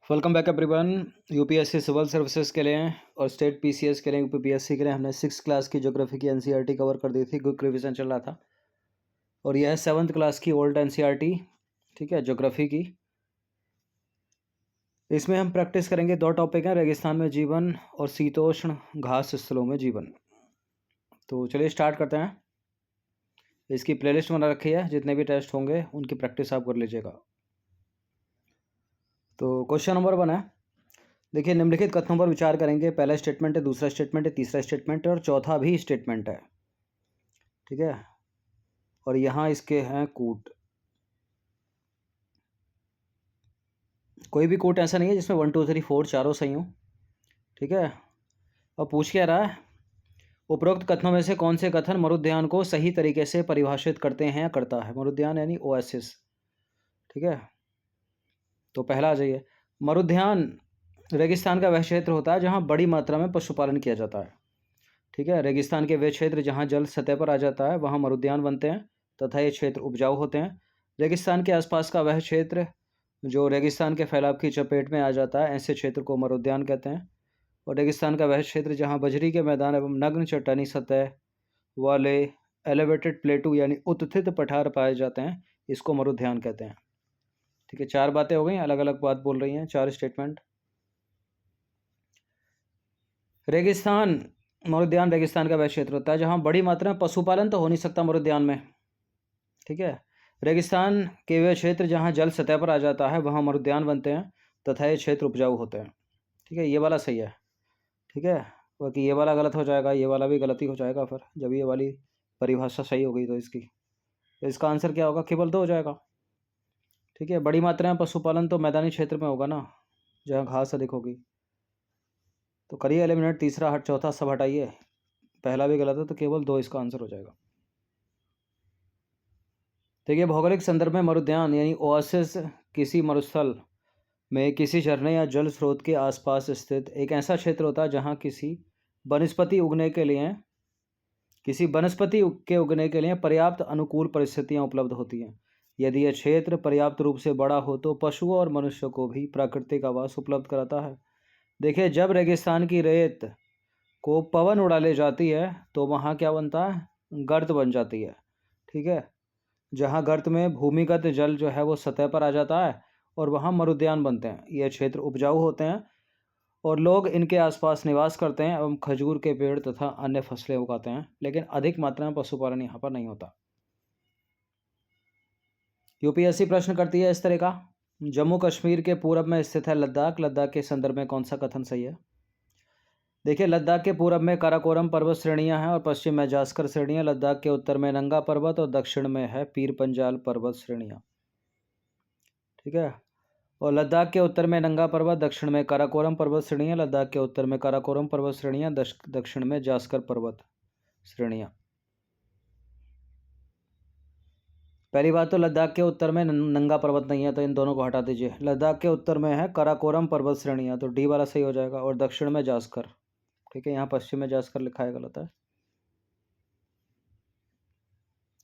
Welcome back everyone. UPSC civil services के लिए और स्टेट पीसीएस के लिए यूपीपीएससी के लिए हमने 6 क्लास की ज्योग्राफी की एनसीईआरटी कवर कर दी थी। क्विक रिवीजन चल रहा था और यह है 7th क्लास की ओल्ड एनसीईआरटी, ठीक है, ज्योग्राफी की। इसमें हम प्रैक्टिस करेंगे 2 टॉपिक हैं, रेगिस्तान में जीवन और शीतोष्ण घास स्थलों में जीवन। तो चलिए स्टार्ट करते हैं। इसकी प्लेलिस्ट बना रखी है, जितने भी टेस्ट होंगे उनकी प्रैक्टिस आप कर लीजिएगा। तो क्वेश्चन नंबर 1 है, देखिए, निम्नलिखित कथनों पर विचार करेंगे। पहला स्टेटमेंट है, दूसरा स्टेटमेंट है, तीसरा स्टेटमेंट है और चौथा भी स्टेटमेंट है, ठीक है। और यहाँ इसके हैं कूट। कोई भी कूट ऐसा नहीं है जिसमें 1 2 3 4 चारों सही हो, ठीक है। और पूछ क्या रहा है, उपरोक्त कथनों में से कौन से कथन मरुद्यान को सही तरीके से परिभाषित करते हैं या करता है। मरुद्यान यानी ओएसिस, ठीक है। तो पहला आ जाइए, मरुद्यान रेगिस्तान का वह क्षेत्र होता है जहाँ बड़ी मात्रा में पशुपालन किया जाता है, ठीक है। रेगिस्तान के वे क्षेत्र जहाँ जल सतह पर आ जाता है वहाँ मरुद्यान बनते हैं तथा ये क्षेत्र उपजाऊ होते हैं। रेगिस्तान के आसपास का वह क्षेत्र जो रेगिस्तान के फैलाव की चपेट में आ जाता है, ऐसे क्षेत्र को मरुद्यान कहते हैं। और रेगिस्तान का वह क्षेत्र जहाँ बजरी के मैदान एवं नग्न चट्टानी सतह वाले एलिवेटेड प्लेटू यानी उत्थित पठार पाए जाते हैं, इसको मरुद्यान कहते हैं, ठीक है। 4 बातें हो गई, अलग अलग बात बोल रही हैं, 4 स्टेटमेंट। रेगिस्तान, मरुद्यान रेगिस्तान का वह क्षेत्र होता है जहाँ बड़ी मात्रा में पशुपालन तो हो नहीं सकता मरुद्यान में, ठीक है। रेगिस्तान के वे क्षेत्र जहाँ जल सतह पर आ जाता है वहाँ मरुद्यान बनते हैं तथा ये क्षेत्र उपजाऊ होते हैं, ठीक है। ये वाला सही है, ठीक है। बाकी ये वाला गलत हो जाएगा, ये वाला भी गलती हो जाएगा फिर जब ये वाली परिभाषा सही हो गई तो इसकी। तो इसका आंसर क्या होगा, केवल 2 हो जाएगा, ठीक है। बड़ी मात्रा में पशुपालन तो मैदानी क्षेत्र में होगा ना, जहाँ घास अधिक होगी। तो करिए एलिमिनेट, तीसरा हट, चौथा सब हटाइए, पहला भी गलत है तो केवल 2 इसका आंसर हो जाएगा। देखिए, भौगोलिक संदर्भ में मरुद्यान यानी ओएसिस किसी मरुस्थल में किसी झरने या जल स्रोत के आसपास स्थित एक ऐसा क्षेत्र होता है जहाँ किसी वनस्पति के उगने के लिए पर्याप्त अनुकूल परिस्थितियाँ उपलब्ध होती हैं। यदि यह क्षेत्र पर्याप्त रूप से बड़ा हो तो पशुओं और मनुष्यों को भी प्राकृतिक आवास उपलब्ध कराता है। देखिए, जब रेगिस्तान की रेत को पवन उड़ा ले जाती है तो वहाँ क्या बनता है, गर्त बन जाती है, ठीक है। जहाँ गर्त में भूमिगत जल जो है वो सतह पर आ जाता है और वहाँ मरुद्यान बनते हैं। ये क्षेत्र उपजाऊ होते हैं और लोग इनके आसपास निवास करते हैं एवं खजूर के पेड़ तथा अन्य फसलें उगाते हैं, लेकिन अधिक मात्रा में पशुपालन यहाँ पर नहीं होता। यूपीएससी प्रश्न करती है इस तरह का, जम्मू कश्मीर के पूर्व में स्थित है लद्दाख, लद्दाख के संदर्भ में कौन सा कथन सही है। देखिए, लद्दाख के पूर्व में काराकोरम पर्वत श्रेणियां हैं और पश्चिम में जास्कर श्रेणियां। लद्दाख के उत्तर में नंगा पर्वत और दक्षिण में है पीर पंजाल पर्वत श्रेणियां, ठीक है। और लद्दाख के उत्तर में नंगा पर्वत, दक्षिण में काराकोरम पर्वत श्रेणियां। लद्दाख के उत्तर में काराकोरम पर्वत श्रेणियां, दक्षिण में जास्कर पर्वत श्रेणियां। पहली बात तो लद्दाख के उत्तर में नंगा पर्वत नहीं है, तो इन दोनों को हटा दीजिए। लद्दाख के उत्तर में है काराकोरम पर्वत श्रेणियां, तो डी वाला सही हो जाएगा। और दक्षिण में जास्कर, ठीक है, यहाँ पश्चिम में जास्कर लिखा है, गलत है।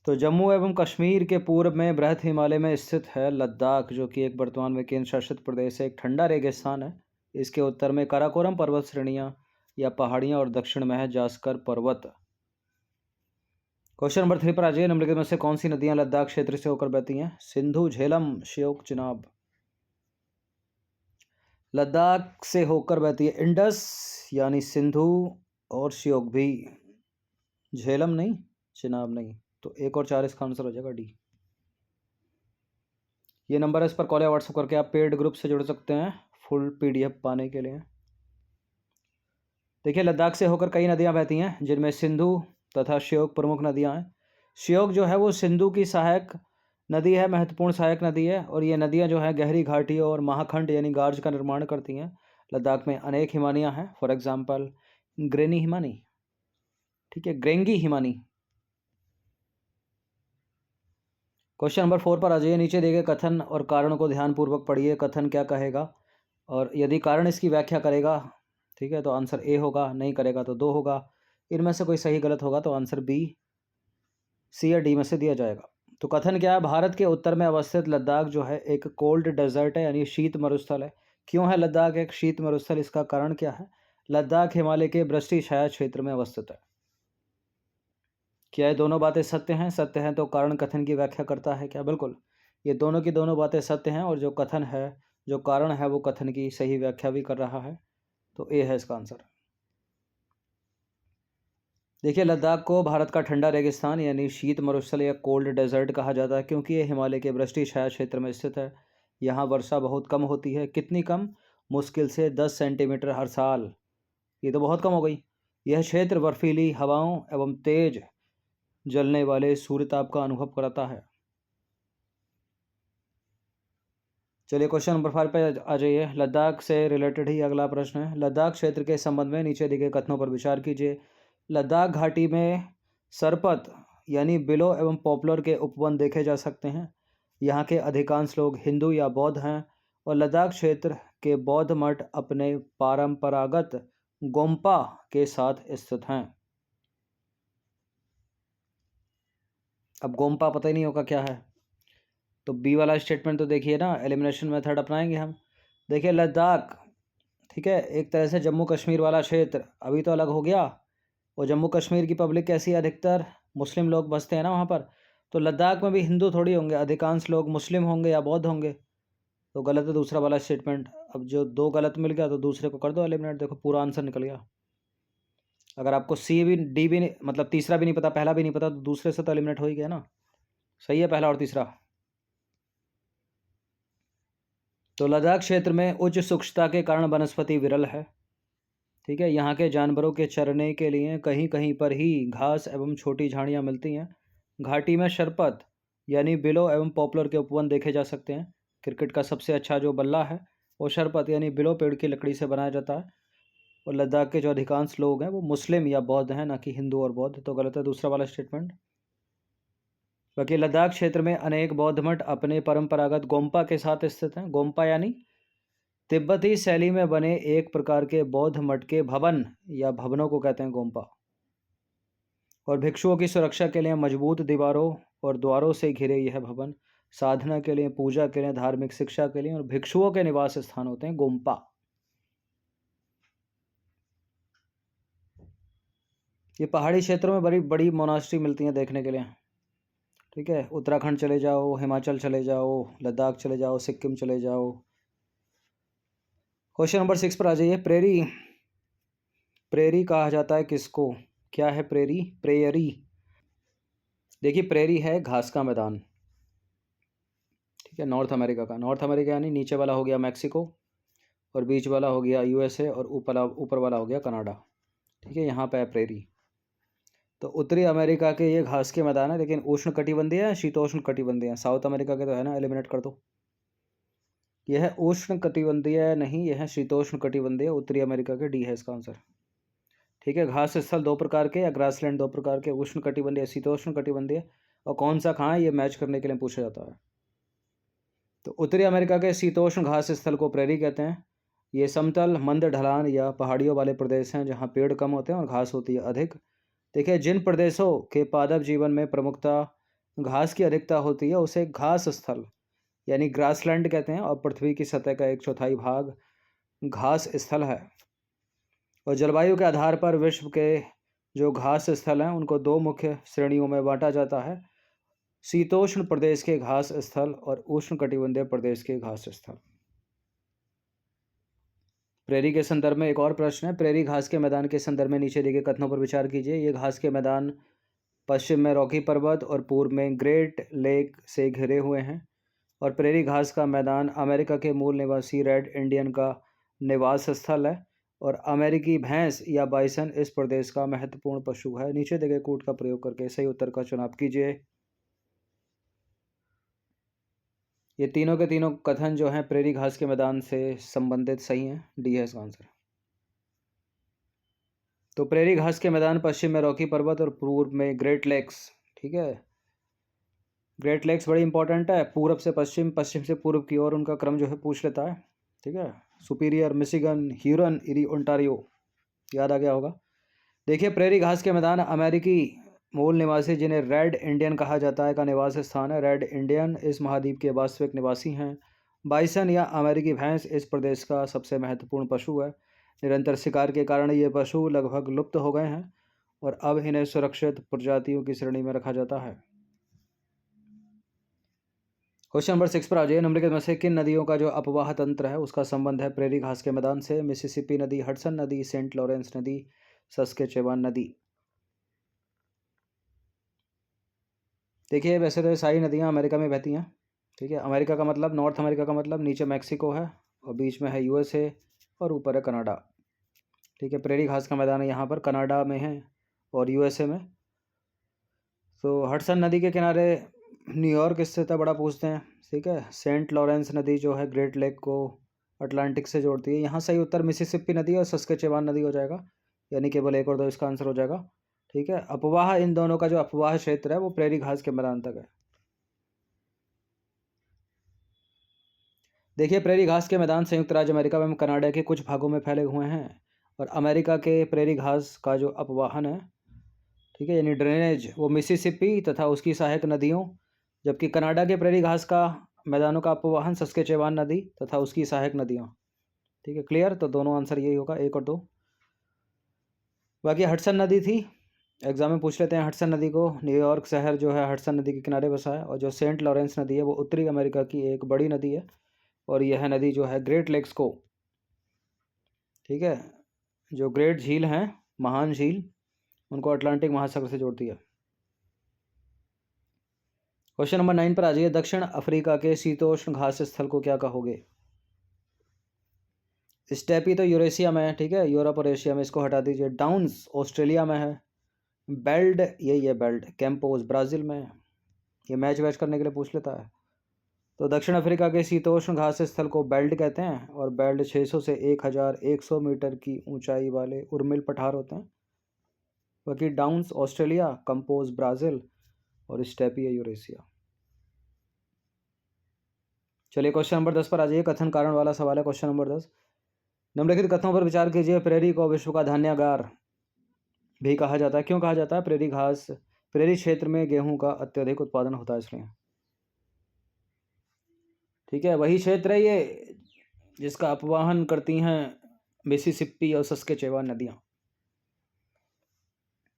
तो जम्मू एवं कश्मीर के पूर्व में बृहद हिमालय में स्थित है लद्दाख, जो कि एक वर्तमान में केंद्र शासित प्रदेश है, एक ठंडा रेगिस्तान है। इसके उत्तर में काराकोरम पर्वत श्रेणियां या पहाड़ियां और दक्षिण में है जास्कर पर्वत। क्वेश्चन नंबर 3 पर आ जाइए, निम्नलिखित में से कौन सी नदियां लद्दाख क्षेत्र से होकर बहती हैं। सिंधु, झेलम, श्योक, चिनाब। लद्दाख से होकर बहती है इंडस यानी सिंधु और श्योक भी, झेलम नहीं, चिनाब नहीं। तो 1 और 4 इसका आंसर हो जाएगा डी। ये नंबर है, इस पर कॉल या व्हाट्सएप करके आप पेड ग्रुप से जुड़ सकते हैं फुल पीडीएफ पाने के लिए। देखिए, लद्दाख से होकर कई नदियां बहती हैं जिनमें सिंधु तथा श्योक प्रमुख नदियां हैं। श्योक जो है वो सिंधु की सहायक नदी है, महत्वपूर्ण सहायक नदी है। और ये नदियां जो है गहरी घाटियों और महाखंड यानी गार्ज का निर्माण करती हैं। लद्दाख में अनेक हिमानियाँ हैं, फॉर एग्जाम्पल ग्रेनी हिमानी, ठीक है, ग्रेंगी हिमानी। क्वेश्चन नंबर 4 पर आ जाइए, नीचे दिए गए कथन और कारण को ध्यानपूर्वक पढ़िए। कथन क्या कहेगा और यदि कारण इसकी व्याख्या करेगा, ठीक है, तो आंसर ए होगा, नहीं करेगा तो 2 होगा। इनमें से कोई सही गलत होगा तो आंसर बी, सी या डी में से दिया जाएगा। तो कथन क्या है, भारत के उत्तर में अवस्थित लद्दाख जो है एक कोल्ड डेजर्ट है यानी शीत मरुस्थल है। क्यों है लद्दाख एक शीत मरुस्थल, इसका कारण क्या है? लद्दाख हिमालय के वृष्टि छाया क्षेत्र में अवस्थित है। क्या ये दोनों बातें सत्य हैं? सत्य हैं तो कारण कथन की व्याख्या करता है क्या? बिल्कुल, ये दोनों की दोनों बातें सत्य हैं और जो कथन है, जो कारण है, वो कथन की सही व्याख्या भी कर रहा है। तो ए है इसका आंसर। देखिए, लद्दाख को भारत का ठंडा रेगिस्तान यानी शीत मरुस्थल या कोल्ड डेजर्ट कहा जाता है क्योंकि ये हिमालय के वृष्टि छाया क्षेत्र में स्थित है। यहाँ वर्षा बहुत कम होती है। कितनी कम? मुश्किल से 10 सेंटीमीटर हर साल। ये तो बहुत कम हो गई। यह क्षेत्र बर्फीली हवाओं एवं तेज जलने वाले सूर्यताप का अनुभव कराता है। चलिए क्वेश्चन नंबर 5 पे आ जाइए। लद्दाख से रिलेटेड ही अगला प्रश्न है। लद्दाख क्षेत्र के संबंध में नीचे दिए गए कथनों पर विचार कीजिए। लद्दाख घाटी में सरपत यानी बिलो एवं पॉपुलर के उपवन देखे जा सकते हैं। यहाँ के अधिकांश लोग हिंदू या बौद्ध हैं और लद्दाख क्षेत्र के बौद्ध मठ अपने परंपरागत गोम्पा के साथ स्थित हैं। अब गोम्पा पता ही नहीं होगा क्या है, तो बी वाला स्टेटमेंट तो देखिए ना, एलिमिनेशन मेथड अपनाएंगे हम। देखिए लद्दाख, ठीक है, एक तरह से जम्मू कश्मीर वाला क्षेत्र अभी तो अलग हो गया। और जम्मू कश्मीर की पब्लिक कैसी है? अधिकतर मुस्लिम लोग बसते हैं ना वहाँ पर। तो लद्दाख में भी हिंदू थोड़ी होंगे, अधिकांश लोग मुस्लिम होंगे या बौद्ध होंगे। तो गलत है दूसरा वाला स्टेटमेंट। अब जो दो गलत मिल गया तो दूसरे को कर दो एलिमिनेट। देखो पूरा आंसर निकल गया। अगर आपको सी भी डी भी नहीं, मतलब तीसरा भी नहीं पता, पहला भी नहीं पता, तो दूसरे से तो एलिमिनेट हो ही गया ना। सही है पहला और तीसरा। तो लद्दाख क्षेत्र में उच्च शुष्कता के कारण वनस्पति विरल है। ठीक है, यहाँ के जानवरों के चरने के लिए कहीं कहीं पर ही घास एवं छोटी झाड़ियाँ मिलती हैं। घाटी में शरपत यानी बिलो एवं पॉपुलर के उपवन देखे जा सकते हैं। क्रिकेट का सबसे अच्छा जो बल्ला है वो शरपत यानी बिलो पेड़ की लकड़ी से बनाया जाता है। और लद्दाख के जो अधिकांश लोग हैं वो मुस्लिम या बौद्ध हैं, ना कि हिंदू और बौद्ध। तो गलत है दूसरा वाला स्टेटमेंट। बाकी लद्दाख क्षेत्र में अनेक बौद्ध मठ अपने परंपरागत गोम्पा के साथ स्थित हैं। गोम्पा यानी तिब्बती शैली में बने एक प्रकार के बौद्ध मठ के भवन या भवनों को कहते हैं गोम्पा। और भिक्षुओं की सुरक्षा के लिए मजबूत दीवारों और द्वारों से घिरे यह भवन साधना के लिए, पूजा के लिए, धार्मिक शिक्षा के लिए और भिक्षुओं के निवास स्थान होते हैं गोम्पा। ये पहाड़ी क्षेत्रों में बड़ी बड़ी मोनास्ट्री मिलती हैं देखने के लिए। ठीक है, उत्तराखंड चले जाओ, हिमाचल चले जाओ, लद्दाख चले जाओ, सिक्किम चले जाओ। क्वेश्चन नंबर 6 पर आ जाइए। प्रेरी, प्रेरी कहा जाता है किसको? क्या है प्रेरी? प्रेयरी। देखिए प्रेरी है घास का मैदान। ठीक है, नॉर्थ अमेरिका का। नॉर्थ अमेरिका यानी नीचे वाला हो गया मैक्सिको, और बीच वाला हो गया यूएसए, और ऊपर वाला हो गया कनाडा। ठीक है, यहाँ पे है प्रेरी। तो उत्तरी अमेरिका के ये घास के मैदान है, लेकिन उष्ण कटिबंधीय है, शीतोष्ण कटिबंधीय है। साउथ अमेरिका के तो है ना, एलिमिनेट कर दो। यह उष्ण कटिबंधीय नहीं, यह शीतोष्ण कटिबंधीय। उत्तरी अमेरिका के डी है इसका आंसर। ठीक है, घास स्थल दो प्रकार के या ग्रासलैंड दो प्रकार के, उष्ण कटिबंधीय, शीतोष्ण कटिबंधीय। और कौन सा कहाँ है ये मैच करने के लिए पूछा जाता है। तो उत्तरी अमेरिका के शीतोष्ण घास स्थल को प्रेरी कहते हैं। ये समतल, मंद ढलान या पहाड़ियों वाले प्रदेश हैं जहाँ पेड़ कम होते हैं और घास होती है अधिक। देखिए, जिन प्रदेशों के पादप जीवन में प्रमुखता घास की अधिकता होती है उसे घास स्थल यानी ग्रासलैंड कहते हैं, और पृथ्वी की सतह का 1/4 भाग घास स्थल है। और जलवायु के आधार पर विश्व के जो घास स्थल हैं उनको दो मुख्य श्रेणियों में बांटा जाता है: शीतोष्ण प्रदेश के घास स्थल और उष्ण कटिबंधीय प्रदेश के घास स्थल। प्रेरी के संदर्भ में एक और प्रश्न है। प्रेरी घास के मैदान के संदर्भ में नीचे दिए गए कथनों पर विचार कीजिए। ये घास के मैदान पश्चिम में रॉकी पर्वत और पूर्व में ग्रेट लेक से घिरे हुए हैं। और प्रेरी घास का मैदान अमेरिका के मूल निवासी रेड इंडियन का निवास स्थल है। और अमेरिकी भैंस या बाइसन इस प्रदेश का महत्वपूर्ण पशु है। नीचे दिए गए कूट का प्रयोग करके सही उत्तर का चुनाव कीजिए। ये तीनों के तीनों कथन जो हैं प्रेरी घास के मैदान से संबंधित सही हैं। डी है इसका आंसर। तो प्रेरी घास के मैदान पश्चिम में रॉकी पर्वत और पूर्व में ग्रेट लेक्स। ठीक है, ग्रेट लेक्स बड़ी इंपॉर्टेंट है। पूर्व से पश्चिम, पश्चिम से पूर्व की ओर उनका क्रम जो है पूछ लेता है। ठीक है, superior, Michigan, Hurun, eri, Ontario, याद आ गया होगा। देखिए, प्रेरी घास के मैदान अमेरिकी मूल निवासी जिन्हें रेड इंडियन कहा जाता है का निवास स्थान है। रेड इंडियन इस महाद्वीप के वास्तविक निवासी हैं बाइसन या अमेरिकी भैंस इस प्रदेश का सबसे महत्वपूर्ण पशु है। निरंतर शिकार के कारण ये पशु लगभग लुप्त हो गए हैं और अब इन्हें सुरक्षित प्रजातियों की श्रेणी में रखा जाता है। क्वेश्चन नंबर 6 पर आ जाइए। निम्नलिखित में से किन नदियों का जो अपवाह तंत्र है उसका संबंध है प्रेरी घास के मैदान से? मिसिसिपी नदी, हडसन नदी, सेंट लॉरेंस नदी, सस्केचेवान नदी। देखिए वैसे तो ये सारी नदियाँ अमेरिका में बहती हैं, ठीक है। अमेरिका का मतलब, नॉर्थ अमेरिका का मतलब नीचे मैक्सिको है और बीच में है यूएसए और ऊपर है कनाडा, ठीक है। प्रेरी घास का मैदान है यहाँ पर कनाडा में है और यूएसए में। तो हडसन नदी के किनारे न्यूयॉर्क स्थित है, बड़ा पूछते हैं, ठीक है। सेंट लॉरेंस नदी जो है ग्रेट लेक को अटलांटिक से जोड़ती है। यहाँ सही उत्तर मिसिसिपी नदी और सस्केचेवान नदी हो जाएगा, यानी केवल एक और दो इसका आंसर हो जाएगा, ठीक है। अपवाह, इन दोनों का जो अपवाह क्षेत्र है वो प्रेरी घास के मैदान तक है। देखिए प्रेरी घास के मैदान संयुक्त राज्य अमेरिका एवं कनाडा के कुछ भागों में फैले हुए हैं और अमेरिका के प्रेरी घास का जो अपवाहन है, ठीक है, यानी ड्रेनेज, वो मिसिसिपी तथा उसकी सहायक नदियों, जबकि कनाडा के प्रेरी घास का मैदानों का अपवाहन सस्केचेवान नदी तथा उसकी सहायक नदियाँ, ठीक है। क्लियर? तो दोनों आंसर यही होगा, एक और दो। बाकी हडसन नदी थी, एग्जाम में पूछ लेते हैं हडसन नदी को। न्यूयॉर्क शहर जो है हडसन नदी के किनारे बसा है और जो सेंट लॉरेंस नदी है वो उत्तरी अमेरिका की एक बड़ी नदी है और यह नदी जो है ग्रेट लेक्स को, ठीक है, जो ग्रेट झील हैं, महान झील, उनको अटलांटिक महासागर से जोड़ती है। क्वेश्चन नंबर 9 पर आ जाइए। दक्षिण अफ्रीका के शीतोष्ण घास स्थल को क्या कहोगे? स्टेपी तो यूरेशिया में है, ठीक है, यूरोप और एशिया में, इसको हटा दीजिए। डाउन्स ऑस्ट्रेलिया में है। बेल्ट, यही है बेल्ट, कैंपोज ब्राज़ील में। ये मैच वैच करने के लिए पूछ लेता है। तो दक्षिण अफ्रीका के शीतोष्ण घास स्थल को बेल्ट कहते हैं और बेल्ट 600 से 1100 मीटर की ऊंचाई वाले उर्मिल पठार होते हैं। बाकी डाउन्स ऑस्ट्रेलिया, कंपोज ब्राज़ील और स्टेपी यूरेशिया। चलिए क्वेश्चन नंबर 10 पर आ जाइए। कथन कारण वाला सवाल है क्वेश्चन नंबर 10। निम्नलिखित कथनों पर विचार कीजिए। प्रेरी को विश्व का धान्यागार भी कहा जाता है। क्यों कहा जाता है? प्रेरी घास, प्रेरी क्षेत्र में गेहूं का अत्यधिक उत्पादन होता है इसलिए, ठीक है। वही क्षेत्र है ये जिसका अपवाहन करती हैं मिसिसिपी और सस्केचेवान नदियाँ।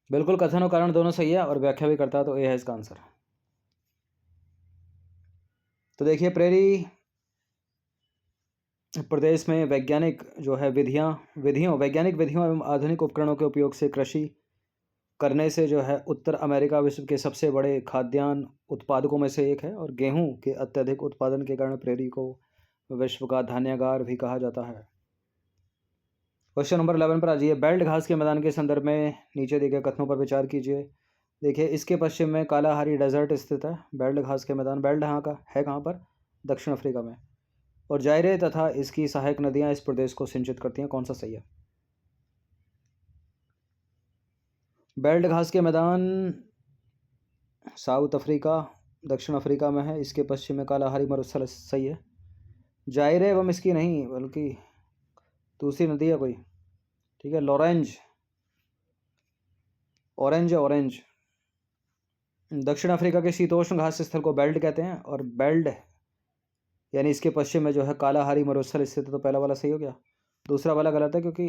बिल्कुल, कथन और कारण दोनों सही है और व्याख्या भी करता है, तो ए है इसका आंसर। तो देखिए प्रेरी प्रदेश में वैज्ञानिक जो है वैज्ञानिक विधियों एवं आधुनिक उपकरणों के उपयोग से कृषि करने से जो है उत्तर अमेरिका विश्व के सबसे बड़े खाद्यान्न उत्पादकों में से एक है और गेहूं के अत्यधिक उत्पादन के कारण प्रेरी को विश्व का धान्यागार भी कहा जाता है। क्वेश्चन नंबर 11 पर आ जाइए। बेल्ट घास के मैदान के संदर्भ में नीचे दिए गए कथनों पर विचार कीजिए। देखिए इसके पश्चिम में कालाहारी डेजर्ट स्थित है। बेल्ट घास के मैदान, बेल्ट यहाँ का है कहाँ पर? दक्षिण अफ्रीका में। और जायरे तथा इसकी सहायक नदियाँ इस प्रदेश को सिंचित करती हैं। कौन सा सही है? बेल्ट घास के मैदान साउथ अफ्रीका, दक्षिण अफ्रीका में है। इसके पश्चिम में कालाहारी मरुस्थल सही है। जायरे एवं इसकी नहीं बल्कि दूसरी नदी है कोई, ठीक है, ऑरेंज। दक्षिण अफ्रीका के शीतोष्ण घास स्थल को बेल्ट कहते हैं और बेल्ट यानी इसके पश्चिम में जो है कालाहारी मरुस्थल स्थित है। तो पहला वाला सही हो गया, दूसरा वाला गलत है क्योंकि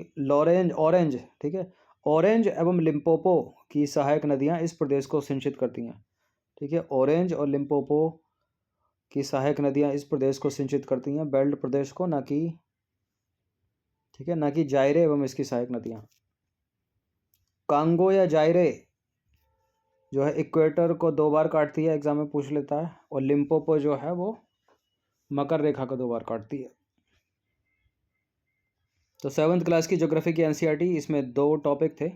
ऑरेंज, ठीक है, ऑरेंज एवं लिम्पोपो की सहायक नदियां इस प्रदेश को सिंचित करती हैं, ठीक है। ऑरेंज और लिम्पोपो की सहायक नदियां इस प्रदेश को सिंचित करती हैं, बेल्ट प्रदेश को, ना कि, ठीक है, ना कि जायरे एवं इसकी सहायक नदियां। कांगो या जायरे जो है इक्वेटर को 2 बार काटती है, एग्जाम में पूछ लेता है, और लिम्पोपो जो है वो मकर रेखा को 2 बार काटती है। तो 7th क्लास की ज्योग्राफी की एनसीईआरटी, इसमें 2 टॉपिक थे,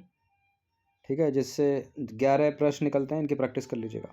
ठीक है, जिससे 11 प्रश्न निकलते हैं। इनकी प्रैक्टिस कर लीजिएगा।